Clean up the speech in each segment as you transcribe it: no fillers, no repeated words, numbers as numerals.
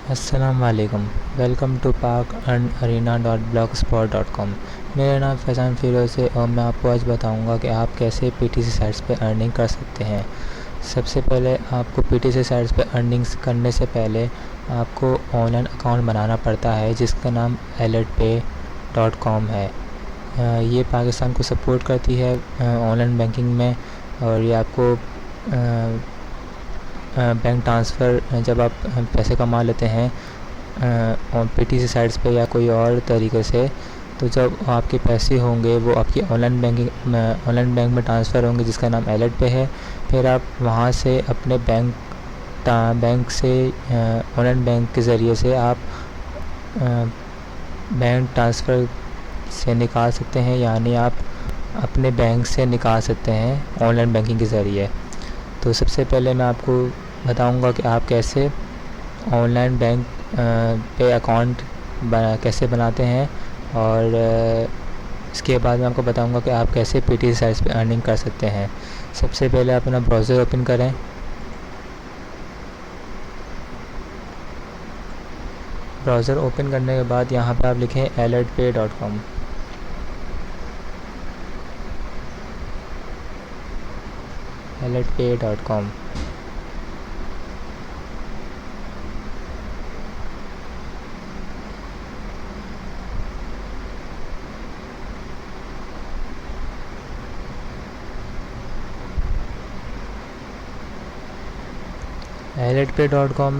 अस्सलाम वालेकुम। Welcome to Pak and arena dot blogspot dot com. मेरा नाम फैज़ान फ़िरोज़ है और मैं आपको आज बताऊंगा कि आप कैसे पीटीसी साइट्स पे अर्निंग कर सकते हैं। सबसे पहले आपको पीटीसी साइट्स पे अर्निंग्स करने से पहले आपको ऑनलाइन अकाउंट बनाना पड़ता है जिसका नाम alertpay.com है। ये पाकिस्तान को सपोर्ट करती है ऑनलाइन बैंकिंग में, और ये आपको बैंक ट्रांसफ़र जब आप पैसे कमा लेते हैं और पीटीसी साइट्स पे या कोई और तरीके से, तो जब आपके पैसे होंगे वो आपकी ऑनलाइन बैंक में ट्रांसफ़र होंगे जिसका नाम अलर्ट पे है। फिर आप वहाँ से अपने बैंक से ऑनलाइन बैंक के ज़रिए से आप बैंक ट्रांसफ़र से निकाल सकते हैं, यानी आप अपने बैंक से निकाल सकते हैं ऑनलाइन बैंकिंग के ज़रिए। तो सबसे पहले मैं आपको बताऊंगा कि आप कैसे ऑनलाइन बैंक पे अकाउंट कैसे बनाते हैं, और इसके बाद मैं आपको बताऊंगा कि आप कैसे पीटीसी साइट्स पे अर्निंग कर सकते हैं। सबसे पहले आप अपना ब्राउज़र ओपन करें। ब्राउज़र ओपन करने के बाद यहाँ पे आप लिखें alertpay.com। alertpay.com। alertpay.com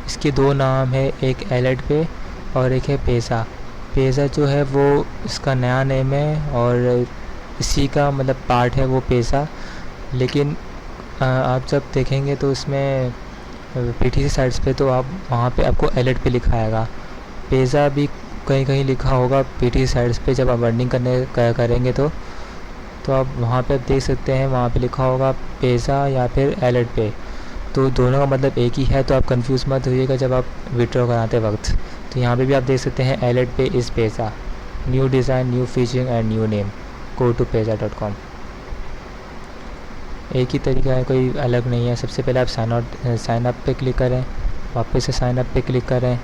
इसके दो नाम है, एक अलर्ट पे और एक है पैसा। पैसा जो है वो इसका नया नेम है और इसी का मतलब पार्ट है वो पैसा। लेकिन आप जब देखेंगे तो इसमें पीटीसी साइट्स पे तो आप वहाँ पे आपको अलर्ट पे लिखा आएगा। पैसा भी कहीं कहीं लिखा होगा पीटीसी साइट्स पे। जब आप अर्निंग करेंगे तो आप वहाँ पे आप देख सकते हैं, वहाँ पे लिखा होगा पैसा या फिर अलर्ट पे। तो दोनों का मतलब एक ही है, तो आप कंफ्यूज मत होइएगा जब आप विड्रॉ कराते वक्त। तो यहाँ पे भी आप देख सकते हैं अलर्ट पे इज़ पैसा, new design, new featuring and new name, go to पैसा.com। एक ही तरीका है, कोई अलग नहीं है। सबसे पहले आप साइन अप पे क्लिक करें, वापस से साइन अप पे क्लिक करें।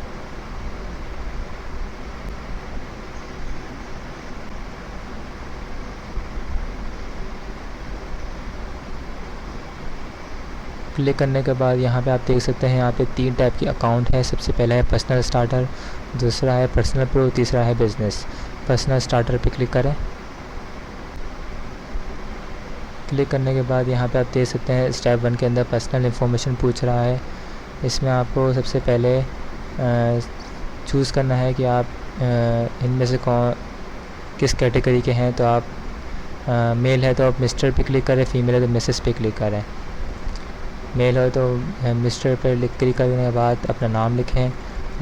क्लिक करने के बाद यहाँ पे आप देख सकते हैं यहाँ पे 3 टाइप की अकाउंट है। सबसे पहला है पर्सनल स्टार्टर, दूसरा है पर्सनल प्रो, तीसरा है बिज़नेस। पर्सनल स्टार्टर पे क्लिक करें। क्लिक करने के बाद यहाँ पे आप देख सकते हैं स्टेप 1 के अंदर पर्सनल इन्फॉर्मेशन पूछ रहा है। इसमें आपको सबसे पहले चूज़ करना है कि आप इनमें से किस कैटेगरी के हैं। तो आप मेल है तो आप मिस्टर पे क्लिक करें, फीमेल है तो मिसेस पे क्लिक करें। मेल हो तो मिस्टर पर क्लिक करने के बाद अपना नाम लिखें,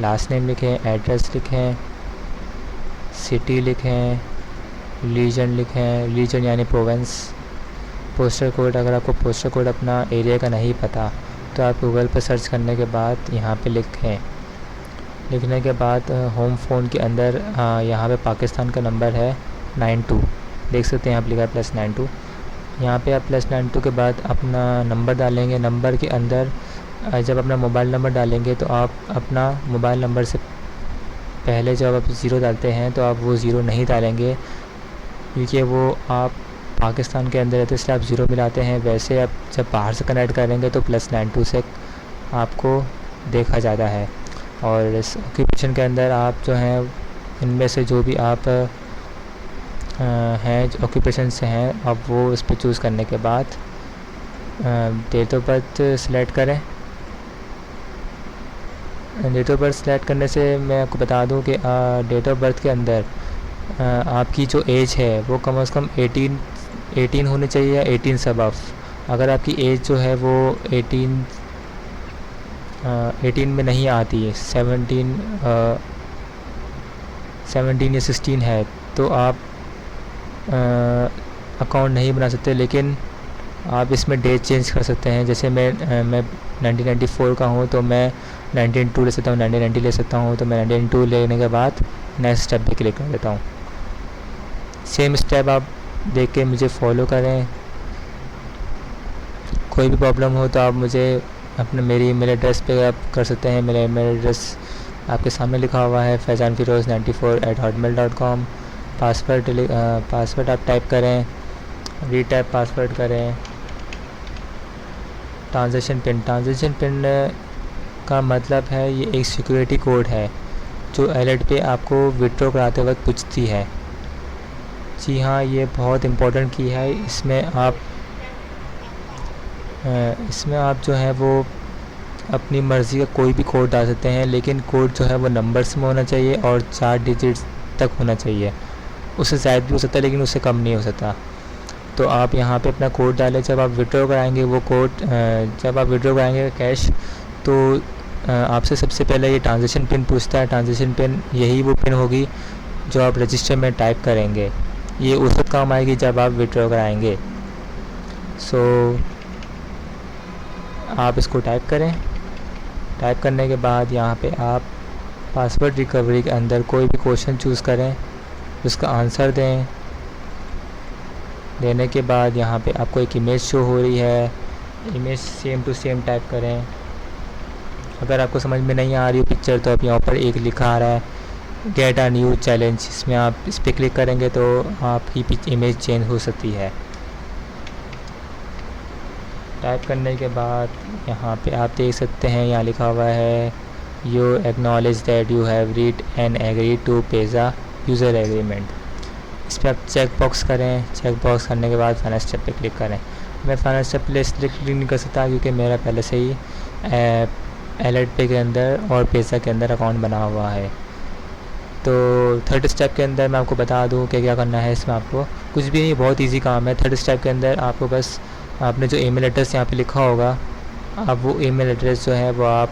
लास्ट नेम लिखें, एड्रेस लिखें, सिटी लिखें, रीजन लिखें, रीजन यानी प्रोविंस, पोस्टल कोड। अगर आपको पोस्टल कोड अपना एरिया का नहीं पता तो आप गूगल पर सर्च करने के बाद यहाँ पे लिखें। लिखने के बाद होम फ़ोन के अंदर यहाँ पे पाकिस्तान का नंबर है 92, देख सकते हैं यहाँ पर लिखा है +92। यहाँ पे आप +92 के बाद अपना नंबर डालेंगे। नंबर के अंदर जब अपना मोबाइल नंबर डालेंगे तो आप अपना मोबाइल नंबर से पहले जब आप 0 डालते हैं तो आप वो 0 नहीं डालेंगे, क्योंकि वो आप पाकिस्तान के अंदर है तो इसलिए आप 0 मिलाते हैं। वैसे आप जब बाहर से कनेक्ट करेंगे तो +92 से आपको देखा जाता है। और इस ऑक्यूपेशन के अंदर आप जो हैं इनमें से जो भी आप हैं जो ऑक्यूपेशन से हैं, अब वो इस पर चूज़ करने के बाद डेट ऑफ बर्थ सेलेक्ट करें। डेट ऑफ बर्थ सेलेक्ट करने से मैं आपको बता दूं कि डेट ऑफ बर्थ के अंदर आपकी जो एज है वो कम से कम 18 होनी चाहिए या 18 से अबव। अगर आपकी एज जो है वो 18 में नहीं आती है, 17 या 16 है, तो आप अकाउंट नहीं बना सकते। लेकिन आप इसमें डेट चेंज कर सकते हैं। जैसे मैं 1994 का हूँ तो मैं 1992 ले सकता हूँ, 1990 ले सकता हूँ, तो मैं 1992 लेने के बाद नेक्स्ट स्टेप पे क्लिक कर देता हूँ। सेम स्टेप आप देख के मुझे फॉलो करें। कोई भी प्रॉब्लम हो तो आप मुझे अपने मेरी ईमेल एड्रेस पे आप कर सकते हैं। मेरा ईमेल एड्रेस आपके सामने लिखा हुआ है faizanfiroz94@hotmail.com। पासवर्ड आप टाइप करें, रीटाइप पासवर्ड करें। ट्रांजैक्शन पिन का मतलब है ये एक सिक्योरिटी कोड है जो अलर्ट पे आपको विड्रॉ कराते वक्त पूछती है। जी हाँ, ये बहुत इम्पोर्टेंट की है। इसमें आप जो है वो अपनी मर्ज़ी का कोई भी कोड डाल सकते हैं, लेकिन कोड जो है वो नंबर्स में होना चाहिए और 4 डिजिट्स तक होना चाहिए। उससे ज़्यादा भी हो सकता है लेकिन उससे कम नहीं हो सकता। तो आप यहाँ पे अपना कोड डालें। जब आप विड्रॉ कराएंगे वो कोड, जब आप विड्रॉ कराएंगे कैश, तो आपसे सबसे पहले ये ट्रांजैक्शन पिन पूछता है। ट्रांजैक्शन पिन यही वो पिन होगी जो आप रजिस्टर में टाइप करेंगे। ये उस वक्त काम आएगी जब आप विड्रॉ कराएंगे। सो आप इसको टाइप करें। टाइप करने के बाद यहाँ पे आप पासवर्ड रिकवरी के अंदर कोई भी क्वेश्चन चूज़ करें, उसका आंसर दें। देने के बाद यहाँ पे आपको एक इमेज शो हो रही है, image same to same type करें। अगर आपको समझ में नहीं आ रही हो पिक्चर, तो आप यहाँ पर एक लिखा आ रहा है गेट अ न्यू चैलेंज, इसमें आप इस पर क्लिक करेंगे तो आपकी इमेज चेंज हो सकती है। टाइप करने के बाद यहाँ पे आप देख सकते हैं, यहाँ लिखा हुआ है you acknowledge that you have read and agree to Payza user agreement. इस पर आप चेक बॉक्स करें। चेक बॉक्स करने के बाद फाइनल स्टेप पे क्लिक करें। मैं फाइनल स्टेप पे क्लिक नहीं कर सकता क्योंकि मेरा पहले से ही अलर्ट पे के अंदर और पेज़ा के अंदर अकाउंट बना हुआ है। तो थर्ड स्टेप के अंदर मैं आपको बता दूं कि क्या करना है। इसमें आपको कुछ भी नहीं, बहुत इजी काम है। थर्ड स्टेप के अंदर आपको बस आपने जो ईमेल एड्रेस यहाँ पे लिखा होगा, आप वो ईमेल एड्रेस जो है वो आप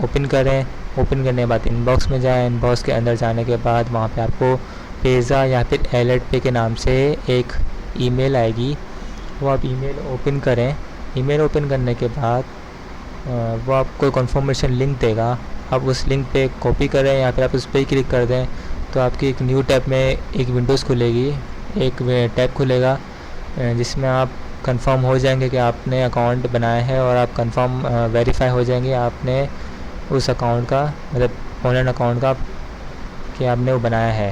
ओपन करें। ओपन करने के बाद इनबॉक्स में जाएं। इनबॉक्स के अंदर जाने के बाद वहाँ पे आपको पेज़ा या फिर अलर्ट पे के नाम से एक ईमेल आएगी, वो आप ईमेल ओपन करें। ईमेल ओपन करने के बाद वो आपको कन्फर्मेशन लिंक देगा। आप उस लिंक पे कॉपी करें या फिर आप उस पर ही क्लिक कर दें तो आपकी एक न्यू टैब में एक विंडोज़ खुलेगी, एक टैब खुलेगा जिसमें आप कंफर्म हो जाएंगे कि आपने अकाउंट बनाया है और आप कंफर्म वेरीफाई हो जाएंगे आपने उस अकाउंट का, मतलब ऑनलाइन अकाउंट का कि आपने वो बनाया है।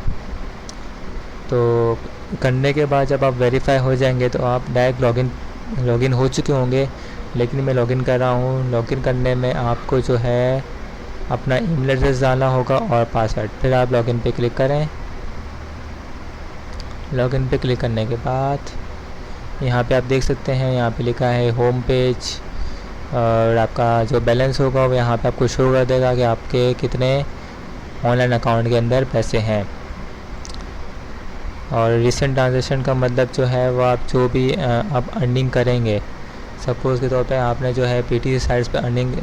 तो करने के बाद जब आप वेरीफाई हो जाएंगे तो आप डायरेक्ट लॉगिन हो चुके होंगे, लेकिन मैं लॉगिन कर रहा हूँ। लॉगिन करने में आपको जो है अपना ईमेल एड्रेस डालना होगा और पासवर्ड। फिर आप लॉगिन पे क्लिक करें। लॉगिन पे क्लिक करने के बाद यहाँ पे आप देख सकते हैं, यहाँ पे लिखा है होम पेज और आपका जो बैलेंस होगा वो यहाँ पे आपको शो कर देगा कि आपके कितने ऑनलाइन अकाउंट के अंदर पैसे हैं। और रिसेंट ट्रांजैक्शन का मतलब जो है वो आप जो भी आप अर्निंग करेंगे, सपोज़ के तौर पे आपने जो है पीटी साइट्स पे अर्निंग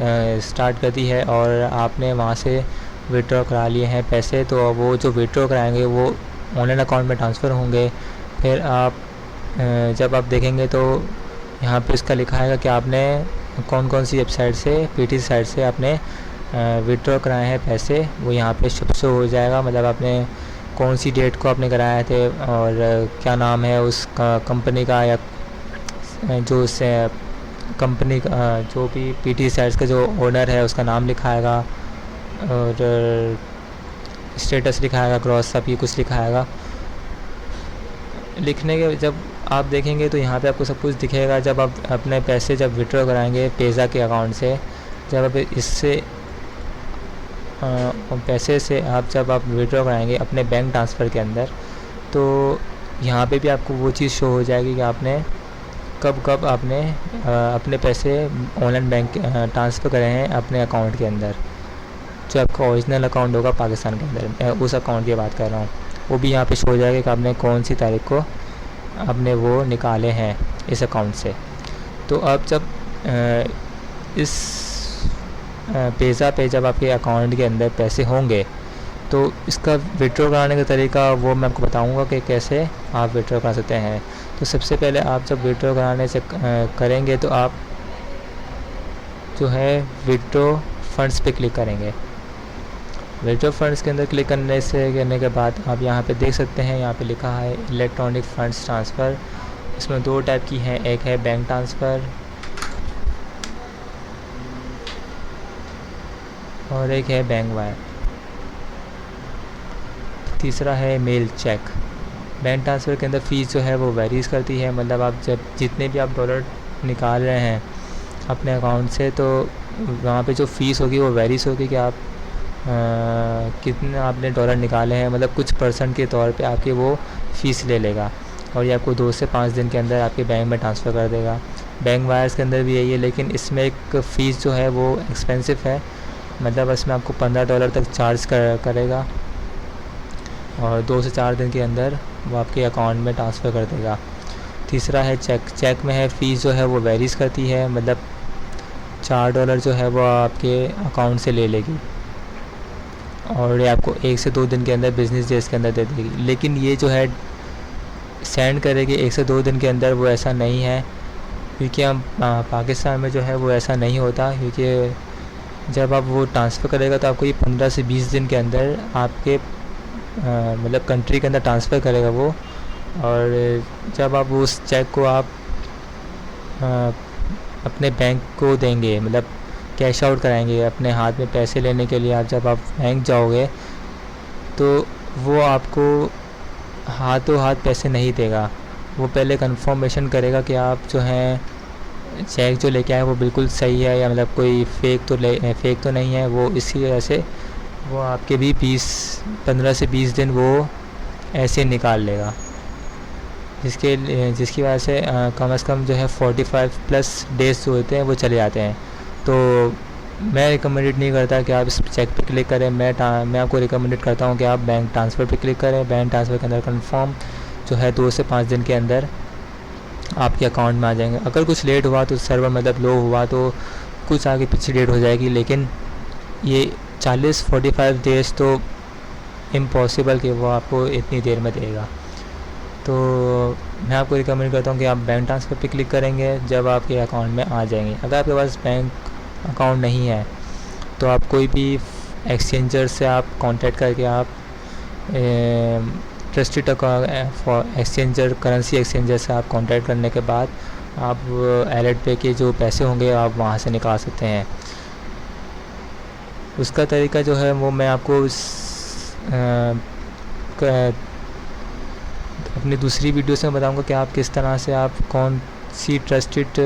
स्टार्ट कर दी है और आपने वहाँ से विड्रॉ करा लिए हैं पैसे, तो वो जो विड्रॉ कराएंगे वो ऑनलाइन अकाउंट में ट्रांसफ़र होंगे। फिर आप जब आप देखेंगे तो यहाँ पे इसका लिखा है कि आपने कौन कौन सी वेबसाइट से, पीटी साइट से आपने विड्रॉ कराए हैं पैसे, वो यहाँ पे शो हो जाएगा। मतलब आपने कौन सी डेट को आपने कराए थे और क्या नाम है उस कंपनी का, या जो उस कंपनी का जो भी पीटी साइट्स का जो ओनर है उसका नाम लिखाएगा और स्टेटस लिखाएगा, ग्रॉस सब ये कुछ लिखाएगा। लिखने के जब आप देखेंगे तो यहाँ पे आपको सब कुछ दिखेगा। जब आप अपने पैसे जब विड्रॉ कराएंगे पेज़ा के अकाउंट से, जब आप इससे पैसे से जब आप विड्रॉ कराएंगे अपने बैंक ट्रांसफ़र के अंदर, तो यहाँ पे भी आपको वो चीज़ शो हो जाएगी कि आपने कब आपने अपने पैसे ऑनलाइन बैंक ट्रांसफ़र करे हैं अपने अकाउंट के अंदर, जो आपका ओरिजिनल अकाउंट होगा पाकिस्तान के अंदर। मैं उस अकाउंट की बात कर रहा हूँ, वो भी यहाँ पे शो हो जाएगा कि आपने कौन सी तारीख को आपने वो निकाले हैं इस अकाउंट से। तो अब जब इस पेज़ा पे जब आपके अकाउंट के अंदर पैसे होंगे तो इसका विड्रॉ कराने का तरीका वो मैं आपको बताऊंगा कि कैसे आप विड्रॉ करा सकते हैं। तो सबसे पहले आप जब विड्रॉ कराने से करेंगे तो आप जो है विड्रॉ फंड्स पे क्लिक करेंगे। विड्रॉ फंड्स के अंदर क्लिक करने के बाद आप यहाँ पे देख सकते हैं, यहाँ पे लिखा है इलेक्ट्रॉनिक फंड्स ट्रांसफ़र। इसमें 2 टाइप की हैं, एक है बैंक ट्रांसफ़र और एक है बैंक वायर। तीसरा है मेल चेक। बैंक ट्रांसफ़र के अंदर फ़ीस जो है वो वेरीज़ करती है, मतलब आप जब जितने भी आप डॉलर निकाल रहे हैं अपने अकाउंट से, तो वहाँ पे जो फ़ीस होगी वो वेरीज़ होगी कि आप कितने आपने डॉलर निकाले हैं, मतलब कुछ परसेंट के तौर पे आपकी वो फ़ीस ले लेगा और ये आपको 2 से 5 दिन के अंदर आपके बैंक में ट्रांसफ़र कर देगा। बैंक वायर्स के अंदर भी यही है, लेकिन इसमें एक फ़ीस जो है वो एक्सपेंसिव है, मतलब इसमें आपको $15 तक चार्ज करेगा और 2 से 4 दिन के अंदर वो आपके अकाउंट में ट्रांसफ़र कर देगा। तीसरा है चेक। चेक में है फ़ीस जो है वो वेरीज़ करती है, मतलब $4 जो है वो आपके अकाउंट से ले लेगी और ये आपको 1 से 2 दिन के अंदर बिज़नेस डेज़ के अंदर दे देगी। लेकिन ये जो है सेंड करेगी 1 से 2 दिन के अंदर, वो ऐसा नहीं है, क्योंकि हम पाकिस्तान में जो है वो ऐसा नहीं होता, क्योंकि जब आप वो ट्रांसफ़र करेगा तो आपको ये 15 से 20 दिन के अंदर आपके मतलब कंट्री के अंदर ट्रांसफ़र करेगा वो। और जब आप उस चेक को आप अपने बैंक को देंगे, मतलब कैश आउट कराएंगे अपने हाथ में पैसे लेने के लिए, आप जब आप बैंक जाओगे तो वो आपको हाथों हाथ पैसे नहीं देगा, वो पहले कंफर्मेशन करेगा कि आप जो हैं चेक जो लेके आए वो बिल्कुल सही है, या मतलब कोई फ़ेक तो नहीं है। वो इसी वजह से वो आपके भी 15 से 20 दिन वो ऐसे निकाल लेगा, जिसकी वजह से कम से कम जो है 45+ डेज़ जो होते हैं वो चले जाते हैं। तो मैं रिकमेंडेड नहीं करता कि आप इस चेक पे क्लिक करें। मैं आपको रिकमेंडेड करता हूँ कि आप बैंक ट्रांसफ़र पे क्लिक करें। बैंक ट्रांसफ़र के अंदर कंफर्म जो है 2 से 5 दिन के अंदर आपके अकाउंट में आ जाएंगे। अगर कुछ लेट हुआ तो सर्वर मतलब लो हुआ तो कुछ आगे पीछे डेट हो जाएगी, लेकिन ये 40-45 डेज़ तो इम्पॉसिबल कि वो आपको इतनी देर में देगा। तो मैं आपको रिकमेंड करता हूँ कि आप बैंक ट्रांसफ़र पे क्लिक करेंगे जब आपके अकाउंट में आ जाएंगे। अगर आपके पास बैंक अकाउंट नहीं है तो आप कोई भी एक्सचेंजर से आप कांटेक्ट करके आप ट्रस्टेड एक्सचेंजर करेंसी एक्सचेंजर से आप कांटेक्ट करने के बाद आप एलर्ट पे के जो पैसे होंगे आप वहाँ से निकाल सकते हैं। उसका तरीका जो है वो मैं आपको अपनी दूसरी वीडियो से बताऊंगा कि आप किस तरह से आप कौन सी ट्रस्टेड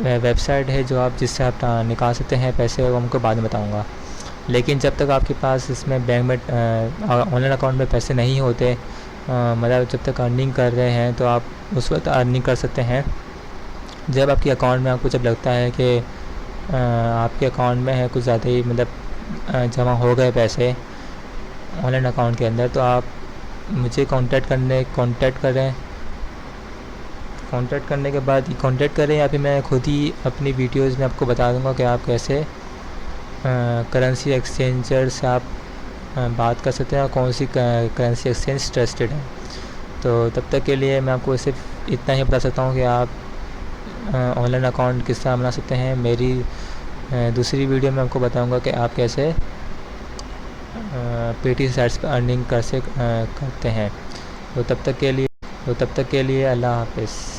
वेबसाइट है जो आप जिससे आप निकाल सकते हैं पैसे, वो हमको बाद में बताऊंगा। लेकिन जब तक आपके पास इसमें बैंक में ऑनलाइन अकाउंट में पैसे नहीं होते, मतलब जब तक अर्निंग कर रहे हैं तो आप उस वक्त अर्निंग कर सकते हैं। जब आपके अकाउंट में आपको जब लगता है कि आपके अकाउंट में है कुछ ज़्यादा ही मतलब जमा हो गए पैसे ऑनलाइन अकाउंट के अंदर, तो आप मुझे कांटेक्ट करने के बाद कांटेक्ट करें, या फिर मैं खुद ही अपनी वीडियोज़ में आपको बता दूंगा कि आप कैसे करेंसी एक्सचेंजर से आप बात कर सकते हैं और कौन सी करेंसी एक्सचेंज ट्रस्टेड है। तो तब तक के लिए मैं आपको सिर्फ इतना ही बता सकता हूँ कि आप ऑनलाइन अकाउंट किस तरह बना सकते हैं। मेरी दूसरी वीडियो में आपको बताऊँगा कि आप कैसे पेटी साइट्स पर अर्निंग करते हैं। तो तब तक के लिए अल्लाह हाफ़िज़।